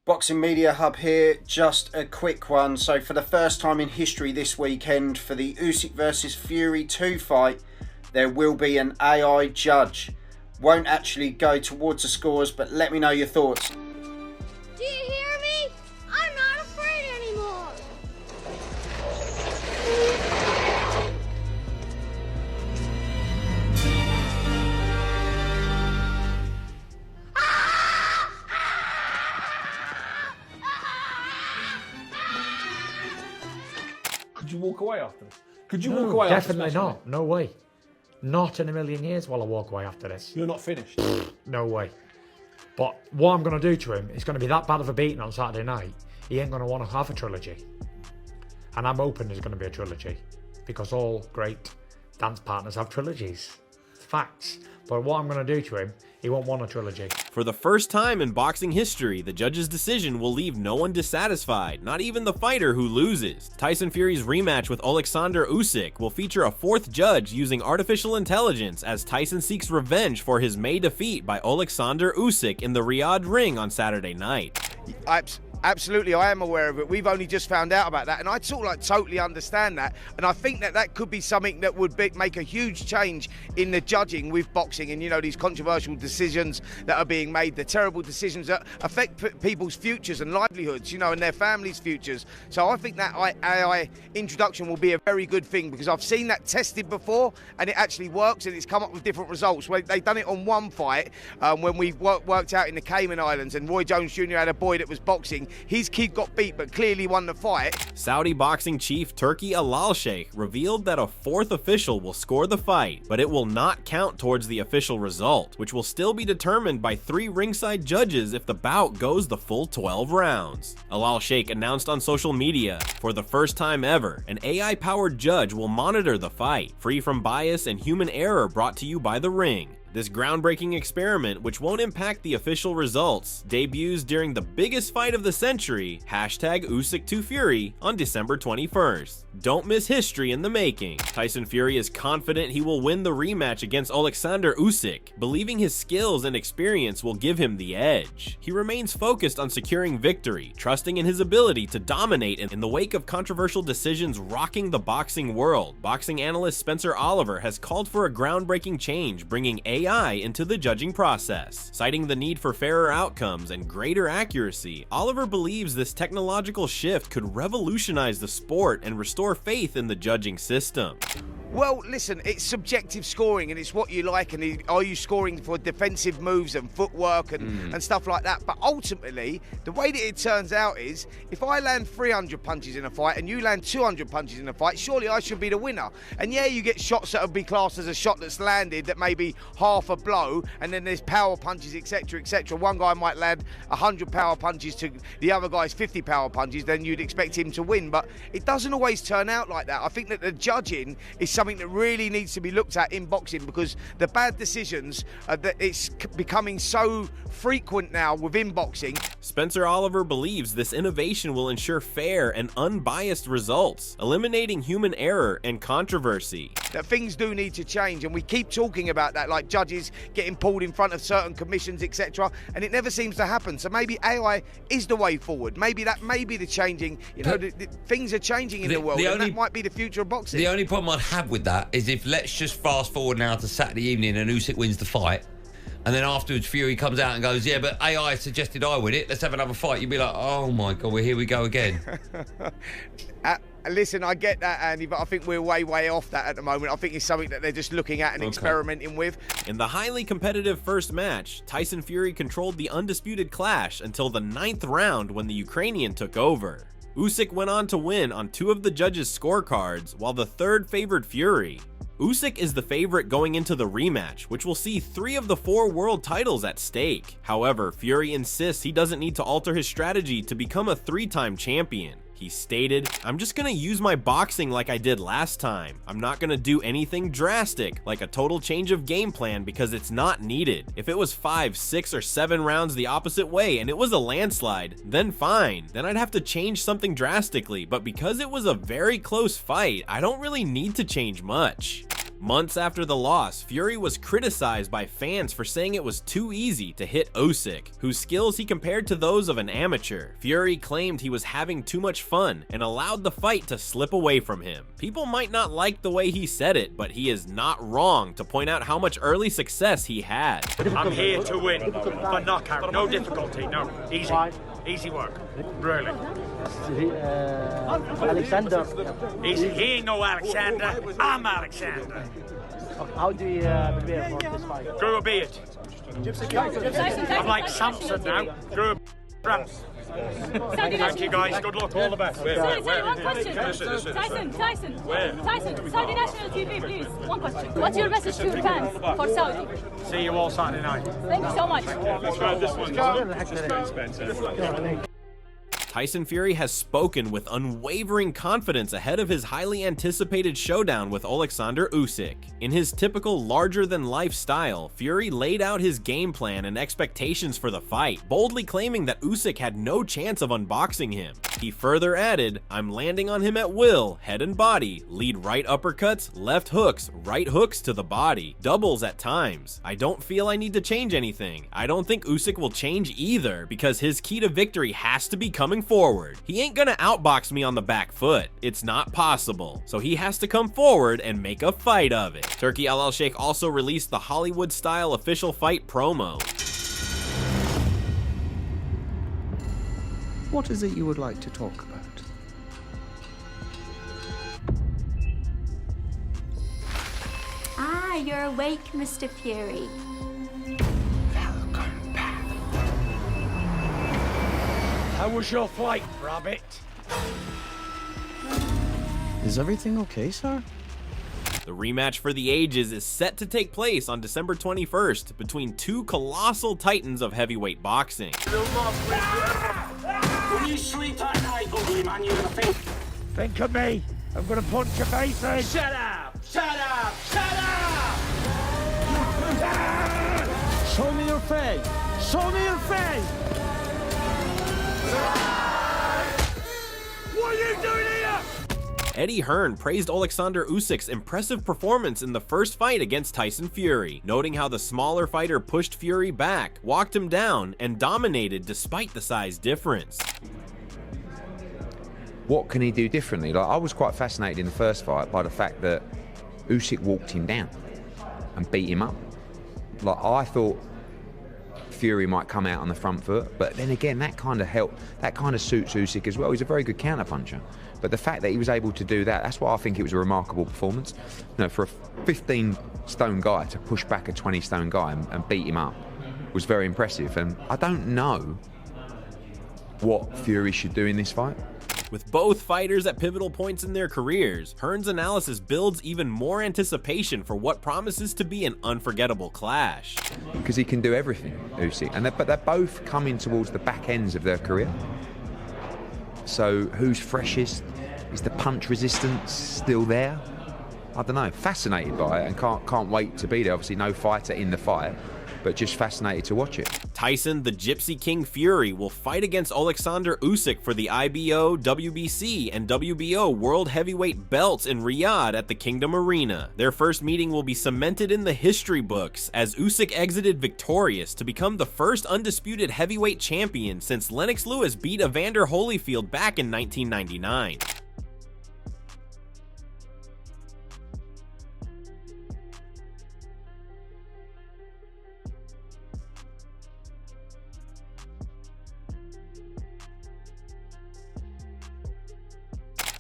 Boxing Media Hub here, just a quick one. So for the first time in history this weekend for the Usyk versus Fury 2 fight, there will be an AI judge. Won't actually go towards the scores, but let me know your thoughts. Do you hear me? I'm not afraid anymore. Could you walk away after this? Could you walk away after this? Definitely not. No way. Not in a million years will I walk away after this. You're not finished. No way. But what I'm going to do to him is going to be that bad of a beating on Saturday night, he ain't going to want to have a trilogy. And I'm hoping there's going to be a trilogy. Because all great dance partners have trilogies. It's facts. But what I'm going to do to him, he won't want a trilogy. For the first time in boxing history, the judge's decision will leave no one dissatisfied, not even the fighter who loses. Tyson Fury's rematch with Oleksandr Usyk will feature a fourth judge using artificial intelligence as Tyson seeks revenge for his May defeat by Oleksandr Usyk in the Riyadh ring on Saturday night. Absolutely, I am aware of it. We've only just found out about that, and I sort of like totally understand that. And I think that that could be something that would make a huge change in the judging with boxing, and you know, these controversial decisions that are being made, the terrible decisions that affect people's futures and livelihoods, you know, and their families' futures. So I think that AI introduction will be a very good thing, because I've seen that tested before, and it actually works, and it's come up with different results. They've done it on one fight when we worked out in the Cayman Islands, and Roy Jones Jr. had a boy that was boxing. His kid got beat but clearly won the fight. Saudi boxing chief Turki Al-Sheikh revealed that a fourth official will score the fight, but it will not count towards the official result, which will still be determined by 3 ringside judges if the bout goes the full 12 rounds. Al-Sheikh announced on social media, for the first time ever, an AI-powered judge will monitor the fight, free from bias and human error, brought to you by the ring. This groundbreaking experiment, which won't impact the official results, debuts during the biggest fight of the century, #Usyk2Fury, on December 21st. Don't miss history in the making. Tyson Fury is confident he will win the rematch against Oleksandr Usyk, believing his skills and experience will give him the edge. He remains focused on securing victory, trusting in his ability to dominate in the wake of controversial decisions rocking the boxing world. Boxing analyst Spencer Oliver has called for a groundbreaking change, bringing AI into the judging process. Citing the need for fairer outcomes and greater accuracy, Oliver believes this technological shift could revolutionize the sport and restore faith in the judging system. Well, listen, it's subjective scoring, and it's what you like, and are you scoring for defensive moves and footwork and stuff like that. But ultimately, the way that it turns out is, if I land 300 punches in a fight and you land 200 punches in a fight, surely I should be the winner. And yeah, you get shots that would be classed as a shot that's landed that may be half a blow, and then there's power punches, etc., etc. One guy might land 100 power punches to the other guy's 50 power punches, then you'd expect him to win. But it doesn't always turn out like that. I think that the judging is something that really needs to be looked at in boxing, because the bad decisions that it's becoming so frequent now within boxing. Spencer Oliver believes this innovation will ensure fair and unbiased results, eliminating human error and controversy. That things do need to change, and we keep talking about that, like judges getting pulled in front of certain commissions, etc., and it never seems to happen. So maybe AI is the way forward. Maybe that may be the changing, you know, things are changing in the world, and that might be the future of boxing. The only problem I'd have with that is if, let's just fast forward now to Saturday evening and Usyk wins the fight, and then afterwards Fury comes out and goes, yeah, but AI suggested I win it, let's have another fight. You'd be like, oh my God, well, here we go again. Listen, I get that, Andy, but I think we're way off that at the moment. I think it's something that they're just looking at and experimenting with. In the highly competitive first match, Tyson Fury controlled the undisputed clash until the 9th round when the Ukrainian took over. Usyk went on to win on 2 of the judges' scorecards, while the third favored Fury. Usyk is the favorite going into the rematch, which will see 3 of the 4 world titles at stake. However, Fury insists he doesn't need to alter his strategy to become a 3-time champion. He stated, "I'm just gonna use my boxing like I did last time. I'm not gonna do anything drastic, like a total change of game plan, because it's not needed. If it was 5, 6, or 7 rounds the opposite way and it was a landslide, then fine. Then I'd have to change something drastically, but because it was a very close fight, I don't really need to change much." Months after the loss, Fury was criticized by fans for saying it was too easy to hit Usyk, whose skills he compared to those of an amateur. Fury claimed he was having too much fun and allowed the fight to slip away from him. People might not like the way he said it, but he is not wrong to point out how much early success he had. I'm here to win, but knockout, no difficulty, no, easy. Easy work. Really. Oleksandr. Easy. He ain't no Alexander. I'm Alexander. How do you prepare for this fight? Grow a beard. I'm like Samson now. Grow a ramps. Thank you guys. Good luck. All the best. Sorry, one question. Tyson. Where? Tyson, Saudi National TV, please. One question. What's your message to your fans for Saudi? See you all Saturday night. Thank you so much. Let's grab this one. Tyson Fury has spoken with unwavering confidence ahead of his highly anticipated showdown with Oleksandr Usyk. In his typical larger-than-life style, Fury laid out his game plan and expectations for the fight, boldly claiming that Usyk had no chance of unboxing him. He further added, "I'm landing on him at will, head and body, lead right uppercuts, left hooks, right hooks to the body, doubles at times. I don't feel I need to change anything. I don't think Usyk will change either, because his key to victory has to be coming forward. He ain't gonna outbox me on the back foot. It's not possible. So he has to come forward and make a fight of it." Turki Al Sheikh also released the Hollywood-style official fight promo. What is it you would like to talk about? Ah, you're awake, Mr. Fury. Welcome back. How was your flight, Rabbit? Is everything okay, sir? The rematch for the ages is set to take place on December 21st between two colossal titans of heavyweight boxing. Think of me. I'm gonna punch your face in. Shut up! Shut up! Shut up! Show me your face. Show me your face. What are you doing here? Eddie Hearn praised Oleksandr Usyk's impressive performance in the first fight against Tyson Fury, noting how the smaller fighter pushed Fury back, walked him down, and dominated despite the size difference. What can he do differently? Like, I was quite fascinated in the first fight by the fact that Usyk walked him down and beat him up. Like, I thought Fury might come out on the front foot, but then again, that kind of helped. That kind of suits Usyk as well. He's a very good counterpuncher. But the fact that he was able to do that, that's why I think it was a remarkable performance. You know, for a 15-stone guy to push back a 20-stone guy and beat him up was very impressive. And I don't know what Fury should do in this fight. With both fighters at pivotal points in their careers, Hearn's analysis builds even more anticipation for what promises to be an unforgettable clash. Because he can do everything, Usyk, but they're both coming towards the back ends of their career. So who's freshest? Is the punch resistance still there? I don't know. Fascinated by it and can't wait to be there. Obviously no fighter in the fight, but just fascinated to watch it. Tyson, the Gypsy King Fury, will fight against Oleksandr Usyk for the IBO, WBC, and WBO World Heavyweight belts in Riyadh at the Kingdom Arena. Their first meeting will be cemented in the history books as Usyk exited victorious to become the first undisputed heavyweight champion since Lennox Lewis beat Evander Holyfield back in 1999.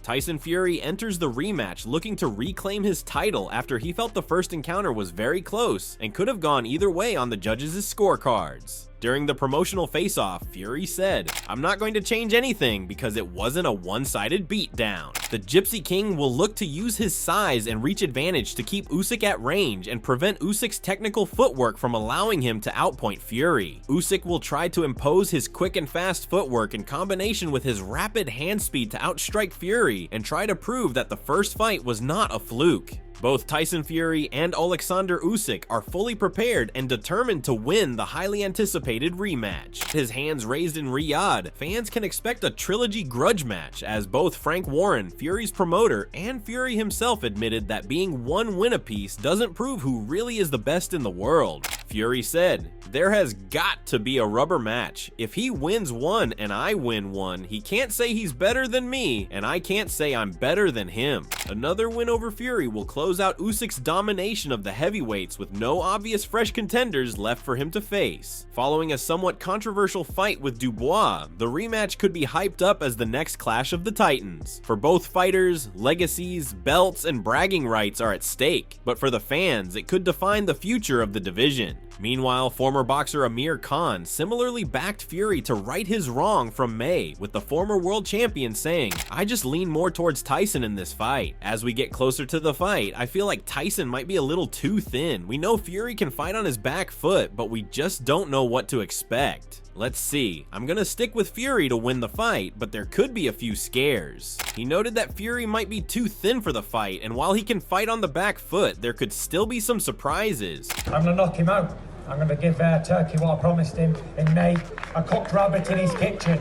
Tyson Fury enters the rematch looking to reclaim his title after he felt the first encounter was very close and could have gone either way on the judges' scorecards. During the promotional face-off, Fury said, "I'm not going to change anything because it wasn't a one-sided beatdown." The Gypsy King will look to use his size and reach advantage to keep Usyk at range and prevent Usyk's technical footwork from allowing him to outpoint Fury. Usyk will try to impose his quick and fast footwork in combination with his rapid hand speed to outstrike Fury and try to prove that the first fight was not a fluke. Both Tyson Fury and Oleksandr Usyk are fully prepared and determined to win the highly anticipated rematch. His hands raised in Riyadh, fans can expect a trilogy grudge match, as both Frank Warren, Fury's promoter, and Fury himself admitted that being one win apiece doesn't prove who really is the best in the world. Fury said, "There has got to be a rubber match. If he wins one and I win one, he can't say he's better than me, and I can't say I'm better than him." Another win over Fury will close out Usyk's domination of the heavyweights with no obvious fresh contenders left for him to face. Following a somewhat controversial fight with Dubois, the rematch could be hyped up as the next clash of the Titans. For both fighters, legacies, belts, and bragging rights are at stake, but for the fans, it could define the future of the division. Meanwhile, former boxer Amir Khan similarly backed Fury to right his wrong from May, with the former world champion saying, "I just lean more towards Tyson in this fight. As we get closer to the fight, I feel like Tyson might be a little too thin. We know Fury can fight on his back foot, but we just don't know what to expect. Let's see. I'm gonna stick with Fury to win the fight, but there could be a few scares." He noted that Fury might be too thin for the fight, and while he can fight on the back foot, there could still be some surprises. I'm gonna knock him out. I'm gonna give Turkey what I promised him in May, a cooked rabbit in his kitchen.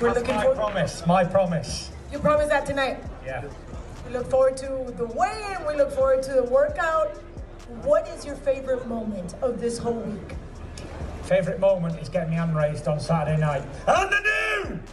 That's my promise. You promise that tonight? Yeah. We look forward to the weigh-in, we look forward to the workout. What is your favorite moment of this whole week? Favorite moment is getting my hand raised on Saturday night. And the noon!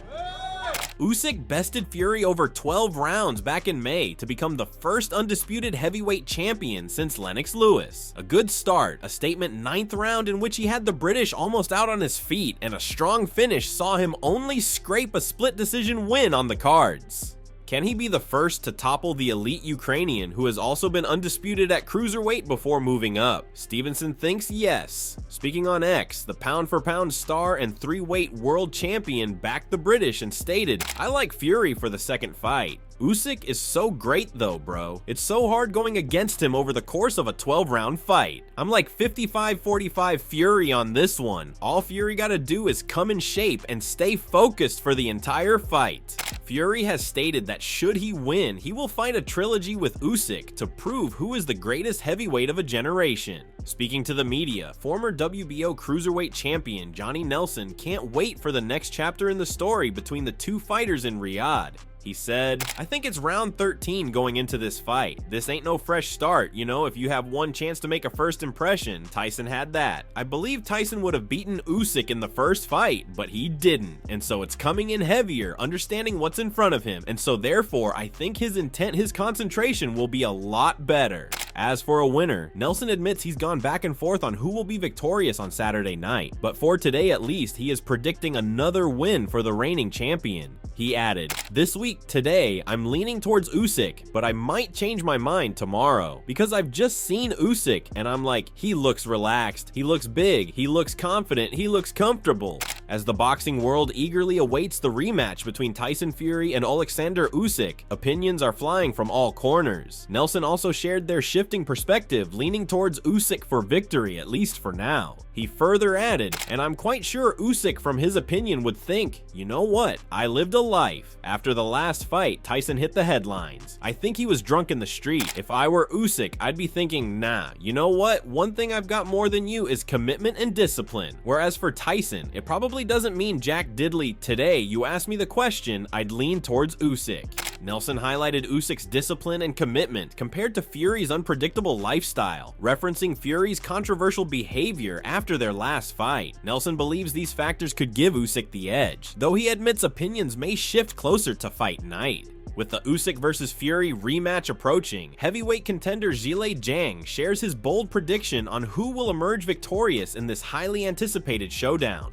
Usyk bested Fury over 12 rounds back in May to become the first undisputed heavyweight champion since Lennox Lewis. A good start, a statement 9th round in which he had the British almost out on his feet, and a strong finish saw him only scrape a split decision win on the cards. Can he be the first to topple the elite Ukrainian who has also been undisputed at cruiserweight before moving up? Stevenson thinks yes. Speaking on X, the pound-for-pound star and 3-weight world champion backed the British and stated, "I like Fury for the second fight. Usyk is so great though, bro. It's so hard going against him over the course of a 12-round fight. I'm like 55-45 Fury on this one. All Fury gotta do is come in shape and stay focused for the entire fight." Fury has stated that should he win, he will fight a trilogy with Usyk to prove who is the greatest heavyweight of a generation. Speaking to the media, former WBO cruiserweight champion Johnny Nelson can't wait for the next chapter in the story between the two fighters in Riyadh. He said, "I think it's round 13 going into this fight. This ain't no fresh start, you know, if you have one chance to make a first impression, Tyson had that. I believe Tyson would have beaten Usyk in the first fight, but he didn't, and so it's coming in heavier, understanding what's in front of him, and so therefore I think his intent, his concentration will be a lot better." As for a winner, Nelson admits he's gone back and forth on who will be victorious on Saturday night, but for today at least, he is predicting another win for the reigning champion. He added, "This week, today, I'm leaning towards Usyk, but I might change my mind tomorrow, because I've just seen Usyk, and I'm like, he looks relaxed, he looks big, he looks confident, he looks comfortable." As the boxing world eagerly awaits the rematch between Tyson Fury and Oleksandr Usyk, opinions are flying from all corners. Nelson also shared their shifting perspective, leaning towards Usyk for victory, at least for now. He further added, "And I'm quite sure Usyk from his opinion would think, you know what, I lived a life. After the last fight, Tyson hit the headlines. I think he was drunk in the street. If I were Usyk, I'd be thinking, nah, you know what, one thing I've got more than you is commitment and discipline. Whereas for Tyson, it probably doesn't mean jack diddly. Today, you ask me the question, I'd lean towards Usyk." Nelson highlighted Usyk's discipline and commitment compared to Fury's unpredictable lifestyle, referencing Fury's controversial behavior after their last fight. Nelson believes these factors could give Usyk the edge, though he admits opinions may shift closer to fight night. With the Usyk vs. Fury rematch approaching, heavyweight contender Zhilei Zhang shares his bold prediction on who will emerge victorious in this highly anticipated showdown.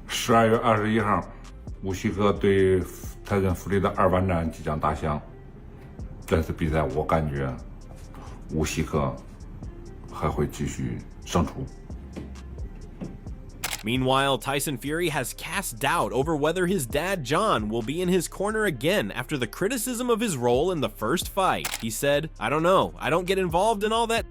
12月21号，乌西克对泰森弗利的2番战即将打响。这次比赛我感觉乌西克还会继续胜出。 Meanwhile, Tyson Fury has cast doubt over whether his dad John will be in his corner again after the criticism of his role in the first fight. He said, "I don't know, I don't get involved in all that.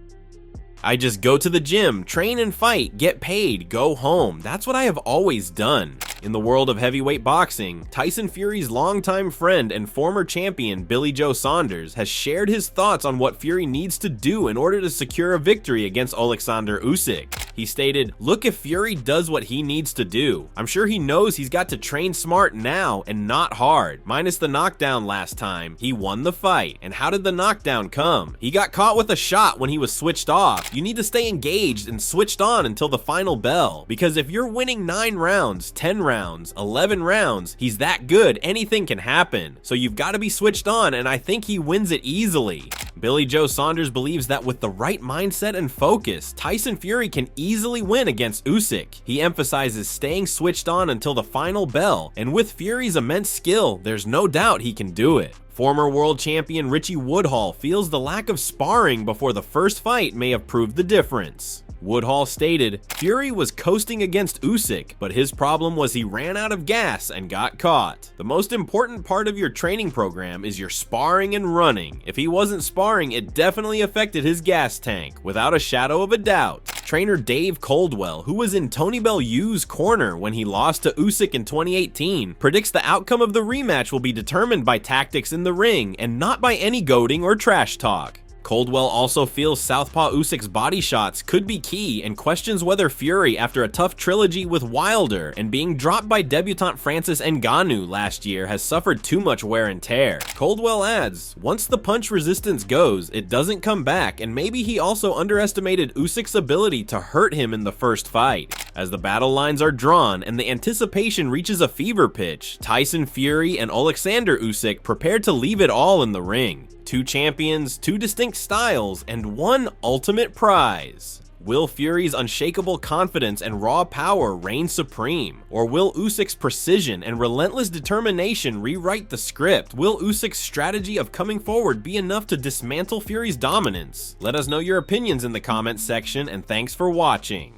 I just go to the gym, train and fight, get paid, go home. That's what I have always done." In the world of heavyweight boxing, Tyson Fury's longtime friend and former champion Billy Joe Saunders has shared his thoughts on what Fury needs to do in order to secure a victory against Oleksandr Usyk. He stated, "Look, if Fury does what he needs to do, I'm sure he knows he's got to train smart now and not hard. Minus the knockdown last time, he won the fight. And how did the knockdown come? He got caught with a shot when he was switched off. You need to stay engaged and switched on until the final bell. Because if you're winning 9 rounds, 10 rounds, 11 rounds, he's that good, anything can happen. So you've got to be switched on, and I think he wins it easily." Billy Joe Saunders believes that with the right mindset and focus, Tyson Fury can easily win against Usyk. He emphasizes staying switched on until the final bell, and with Fury's immense skill, there's no doubt he can do it. Former world champion Richie Woodhall feels the lack of sparring before the first fight may have proved the difference. Woodhall stated, "Fury was coasting against Usyk, but his problem was he ran out of gas and got caught. The most important part of your training program is your sparring and running. If he wasn't sparring, it definitely affected his gas tank, without a shadow of a doubt." Trainer Dave Coldwell, who was in Tony Bellew's corner when he lost to Usyk in 2018, predicts the outcome of the rematch will be determined by tactics in the ring and not by any goading or trash talk. Coldwell also feels southpaw Usyk's body shots could be key and questions whether Fury, after a tough trilogy with Wilder and being dropped by debutant Francis Ngannou last year, has suffered too much wear and tear. Coldwell adds, "Once the punch resistance goes, it doesn't come back, and maybe he also underestimated Usyk's ability to hurt him in the first fight." As the battle lines are drawn and the anticipation reaches a fever pitch, Tyson Fury and Oleksandr Usyk prepare to leave it all in the ring. 2 champions, 2 distinct styles, and 1 ultimate prize. Will Fury's unshakable confidence and raw power reign supreme? Or will Usyk's precision and relentless determination rewrite the script? Will Usyk's strategy of coming forward be enough to dismantle Fury's dominance? Let us know your opinions in the comments section, and thanks for watching.